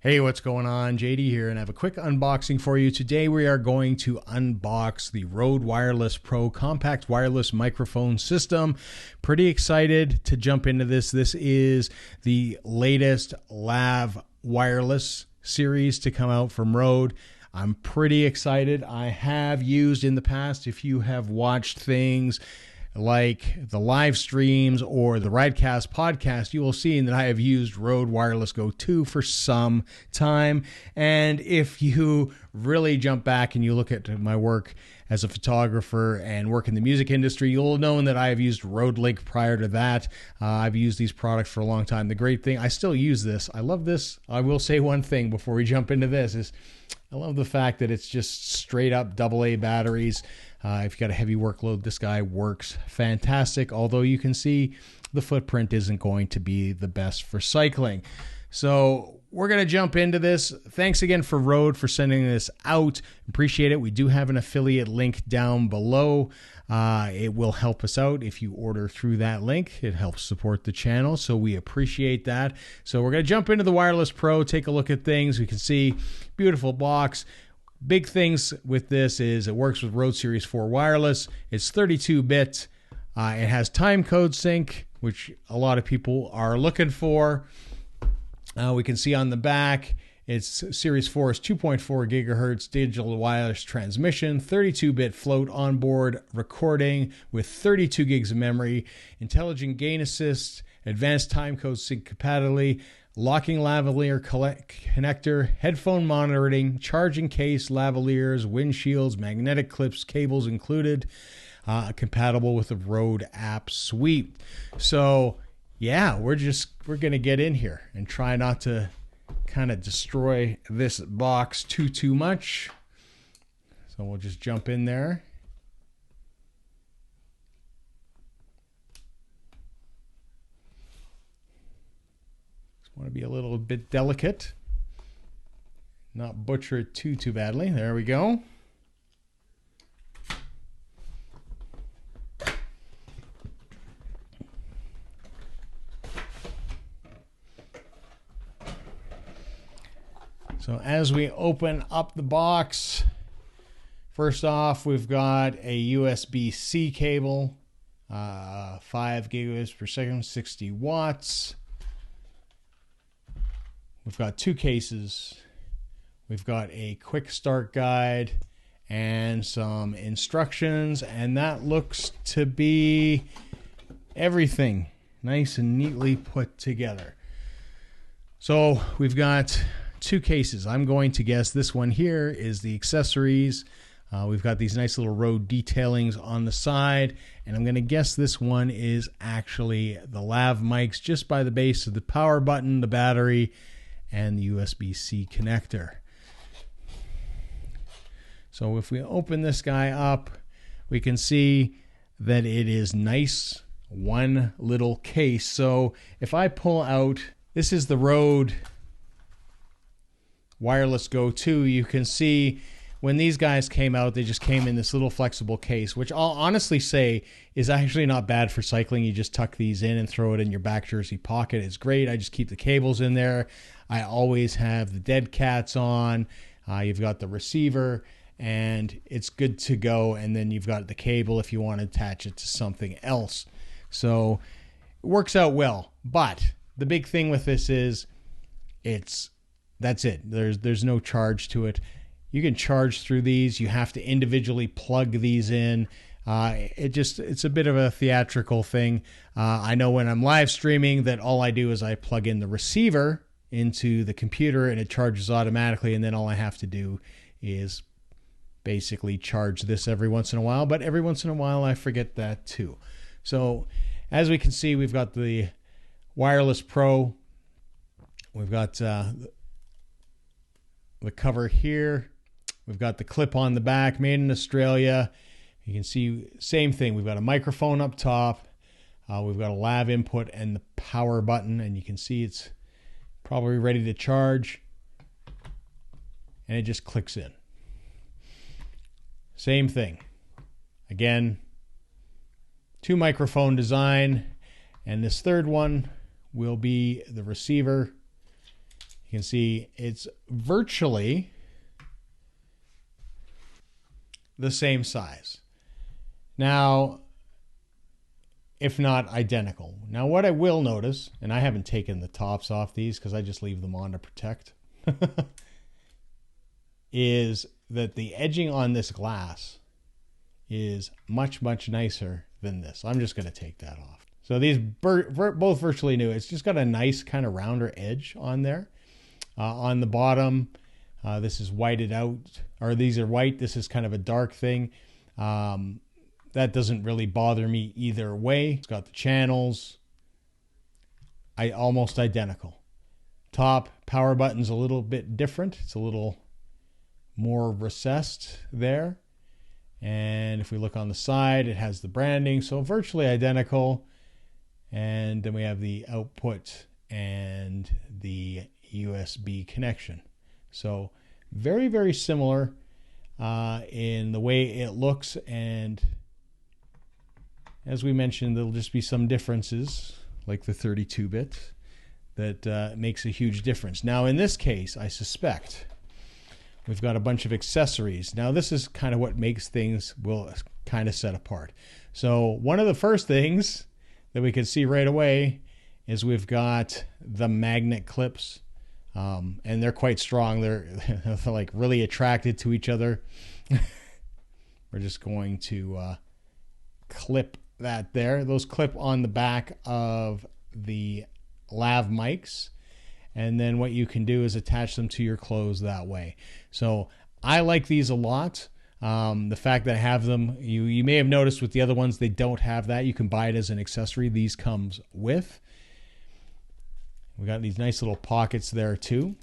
Hey, what's going on? JD here, and I have a quick unboxing for you. Today we are going to unbox the Rode Wireless Pro compact wireless microphone system. Pretty excited to jump into this. This is the latest Lav wireless series to come out from Rode. I'm pretty excited. I have used in the past, if you have watched things like the live streams or the Ridecast podcast, you will see that I have used Rode Wireless Go 2 for some time. And if you really jump back and you look at my work as a photographer and work in the music industry, you'll know that I have used Rode Link prior to that. I've used these products for a long time. The great thing, I still use this. I love this. I will say one thing before we jump into this is I love the fact that it's just straight up AA batteries. If you've got a heavy workload, this guy works fantastic, although you can see the footprint isn't going to be the best for cycling. So we're going to jump into this. Thanks again for Rode for sending this out. Appreciate it. We do have an affiliate link down below. It will help us out if you order through that link. It helps support the channel, so we appreciate that. So we're going to jump into the Wireless Pro, take a look at things. We can see beautiful box. Big things with this is it works with Rode Series 4 wireless. It's 32-bit. It has time code sync, which a lot of people are looking for. We can see on the back, it's Series 4 is 2.4 gigahertz digital wireless transmission, 32-bit float onboard recording with 32 gigs of memory, intelligent gain assist, advanced time code sync compatibility, locking lavalier connector, headphone monitoring, charging case, lavaliers, windshields, magnetic clips, cables included, compatible with the Rode app suite. So yeah, we're going to get in here and try not to kind of destroy this box too much. So we'll just jump in there. Want to be a little bit delicate, not butcher it too badly. There we go. So as we open up the box, first off, we've got a USB-C cable, 5 gigabits per second, 60 watts. We've got two cases. We've got a quick start guide and some instructions, and that looks to be everything nice and neatly put together. So we've got two cases. I'm going to guess this one here is the accessories. We've got these nice little Rode detailings on the side, and I'm going to guess this one is actually the lav mics just by the base of the power button, the battery, and the USB-C connector. So if we open this guy up, we can see that it is nice, one little case. So if I pull out, this is the Rode Wireless Go 2, you can see when these guys came out, they just came in this little flexible case, which I'll honestly say is actually not bad for cycling. You just tuck these in and throw it in your back jersey pocket. It's great. I just keep the cables in there. I always have the dead cats on. You've got the receiver, and it's good to go. And then you've got the cable if you want to attach it to something else. So it works out well. But the big thing with this is that's it. There's no charge to it. You can charge through these. You have to individually plug these in. It's a bit of a theatrical thing. I know when I'm live streaming that all I do is I plug in the receiver into the computer and it charges automatically, and then all I have to do is basically charge this every once in a while, but every once in a while I forget that too. So as we can see, we've got the Wireless Pro. We've got the cover here. We've got the clip on the back, made in Australia. You can see same thing. We've got a microphone up top. We've got a lav input and the power button, and you can see it's probably ready to charge, and it just clicks in. Same thing. Again, two microphone design, and this third one will be the receiver. You can see it's virtually the same size. Now, if not identical. Now, what I will notice, and I haven't taken the tops off these because I just leave them on to protect, is that the edging on this glass is much, much nicer than this. I'm just going to take that off. So these both virtually new. It's just got a nice kind of rounder edge on there. On the bottom, this is whited out, or these are white. This is kind of a dark thing. That doesn't really bother me either way. It's got the channels, almost identical. Top power button's a little bit different. It's a little more recessed there. And if we look on the side, it has the branding, so virtually identical. And then we have the output and the USB connection. So very, very similar in the way it looks. And as we mentioned, there'll just be some differences, like the 32-bit, that makes a huge difference. Now, in this case, I suspect we've got a bunch of accessories. Now, this is kind of what makes things will kind of set apart. So one of the first things that we can see right away is we've got the magnet clips, and they're quite strong. They're like really attracted to each other. We're just going to clip that there. Those clip on the back of the lav mics, and then what you can do is attach them to your clothes that way. So I like these a lot. The fact that I have them, you may have noticed with the other ones they don't have that. You can buy it as an accessory. These comes with. We got these nice little pockets there too.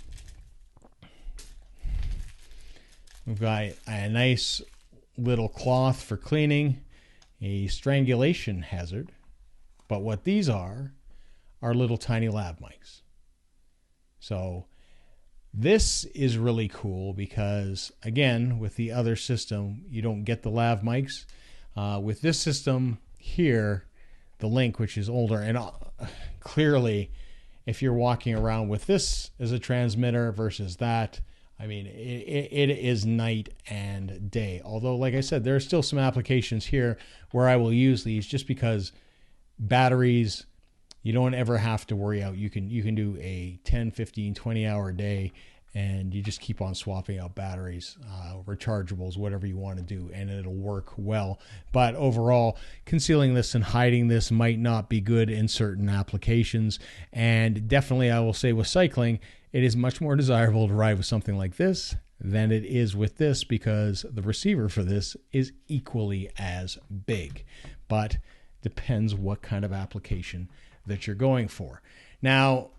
We've got a nice little cloth for cleaning, a strangulation hazard. But what these are little tiny lav mics. So this is really cool because, again, with the other system, you don't get the lav mics. With this system here, the Link, which is older, and clearly, if you're walking around with this as a transmitter versus that, I mean, it is night and day. Although, like I said, there are still some applications here where I will use these just because batteries, you don't ever have to worry out. You can do a 10, 15, 20 hour day, and you just keep on swapping out batteries, rechargeables, whatever you want to do, and it'll work well. But overall, concealing this and hiding this might not be good in certain applications. And definitely, I will say with cycling, it is much more desirable to ride with something like this than it is with this, because the receiver for this is equally as big. But depends what kind of application that you're going for. Now,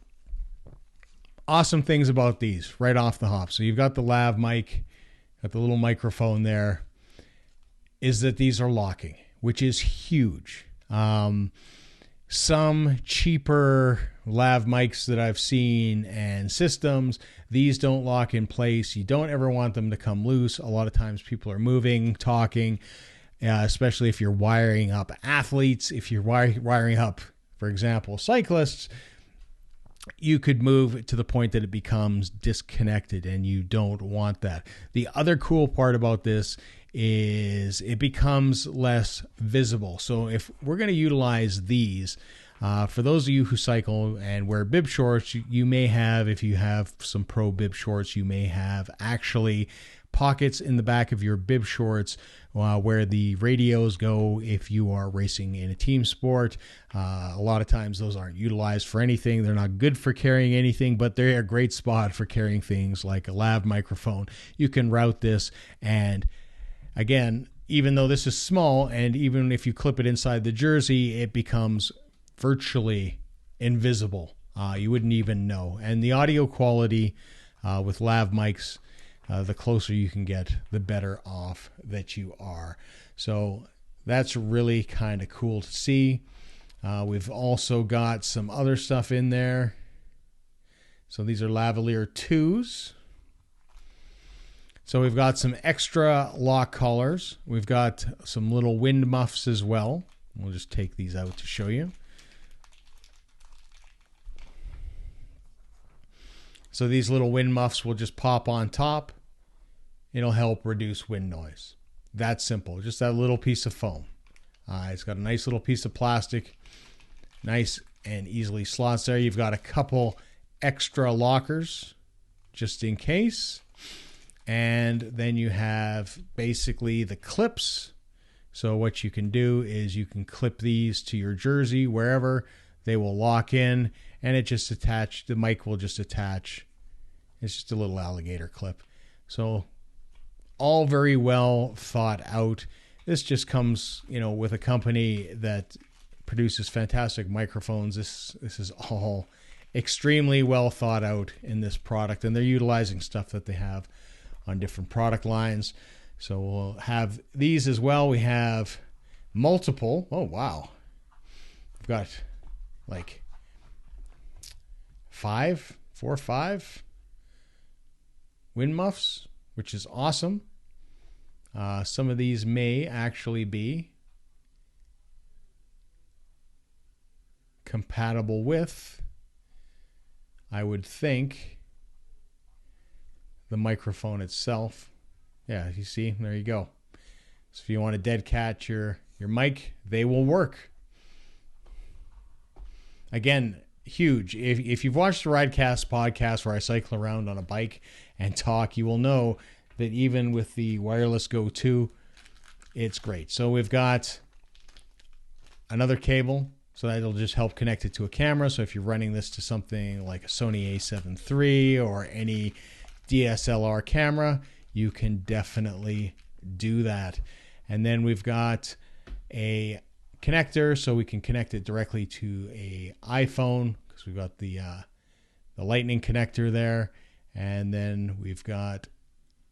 awesome things about these right off the hop. So you've got the lav mic, got the little microphone there, is that these are locking, which is huge. Some cheaper lav mics that I've seen and systems, these don't lock in place. You don't ever want them to come loose. A lot of times people are moving, talking, especially if you're wiring up athletes. If you're wiring up, for example, cyclists, you could move to the point that it becomes disconnected, and you don't want that. The other cool part about this is it becomes less visible. So if we're going to utilize these, for those of you who cycle and wear bib shorts, you may have, if you have some pro bib shorts, you may have actually pockets in the back of your bib shorts where the radios go if you are racing in a team sport. A lot of times those aren't utilized for anything. They're not good for carrying anything, but they're a great spot for carrying things like a lav microphone. You can route this, and again, even though this is small, and even if you clip it inside the jersey, it becomes virtually invisible. You wouldn't even know. And the audio quality with lav mics, the closer you can get, the better off that you are. So that's really kind of cool to see. We've also got some other stuff in there. So these are lavalier 2s. So we've got some extra lock collars. We've got some little wind muffs as well. We'll just take these out to show you. So these little wind muffs will just pop on top. It'll help reduce wind noise. That's simple. Just that little piece of foam. It's got a nice little piece of plastic. Nice and easily slots there. You've got a couple extra lockers just in case. And then you have basically the clips. So what you can do is you can clip these to your jersey wherever. They will lock in, and it just attach. The mic will just attach. It's just a little alligator clip. So all very well thought out. This just comes, with a company that produces fantastic microphones. This is all extremely well thought out in this product, and they're utilizing stuff that they have on different product lines. So we'll have these as well. We have multiple. Oh, wow. We've got like 4 or 5 wind muffs, which is awesome. Some of these may actually be compatible with, I would think, the microphone itself. Yeah, you see, there you go. So if you want to dead cat your mic, they will work. Again, huge. If you've watched the Ridecast podcast where I cycle around on a bike and talk, you will know that even with the wireless Go 2, it's great. So we've got another cable, so that'll just help connect it to a camera. So if you're running this to something like a Sony a7 III or any DSLR camera, you can definitely do that. And then we've got a connector, so we can connect it directly to a iPhone, because we've got the lightning connector there. And then we've got,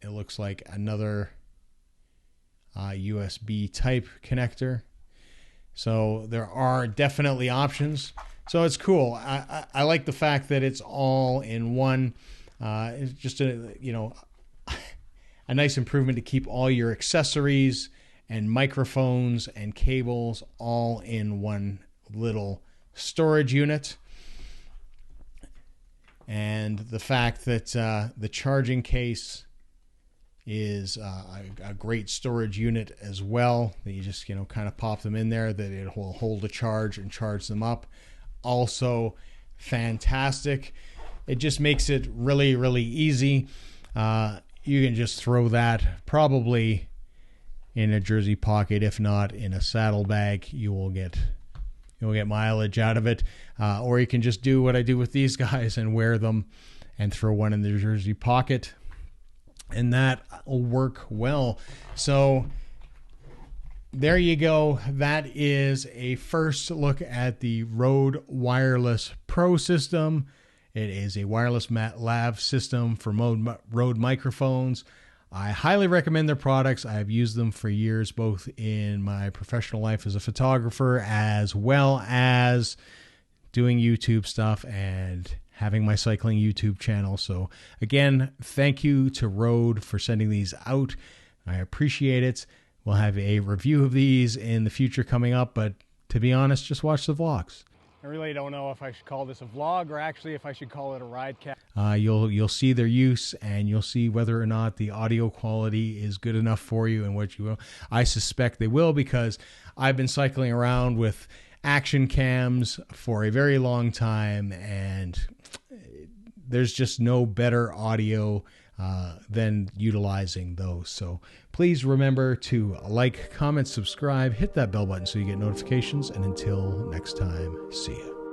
it looks like, another USB type connector. So there are definitely options. So it's cool. I like the fact that it's all in one. It's just a nice improvement to keep all your accessories and microphones and cables all in one little storage unit. And the fact that the charging case is a great storage unit as well, that you just kind of pop them in there, that it will hold a charge and charge them up. Also fantastic. It just makes it really, really easy. You can just throw that probably in a jersey pocket, if not in a saddlebag. You'll get mileage out of it. Or you can just do what I do with these guys and wear them and throw one in the jersey pocket, and that will work well. So there you go. That is a first look at the Rode Wireless Pro system. It is a wireless lav system for Rode microphones. I highly recommend their products. I have used them for years, both in my professional life as a photographer, as well as doing YouTube stuff and having my cycling YouTube channel. So again, thank you to Rode for sending these out. I appreciate it. We'll have a review of these in the future coming up, but to be honest, just watch the vlogs. I really don't know if I should call this a vlog or actually if I should call it a ridecast. You'll see their use, and you'll see whether or not the audio quality is good enough for you and what you will. I suspect they will, because I've been cycling around with action cams for a very long time, and there's just no better audio than utilizing those. So please remember to like, comment, subscribe, hit that bell button so you get notifications. And until next time, see ya.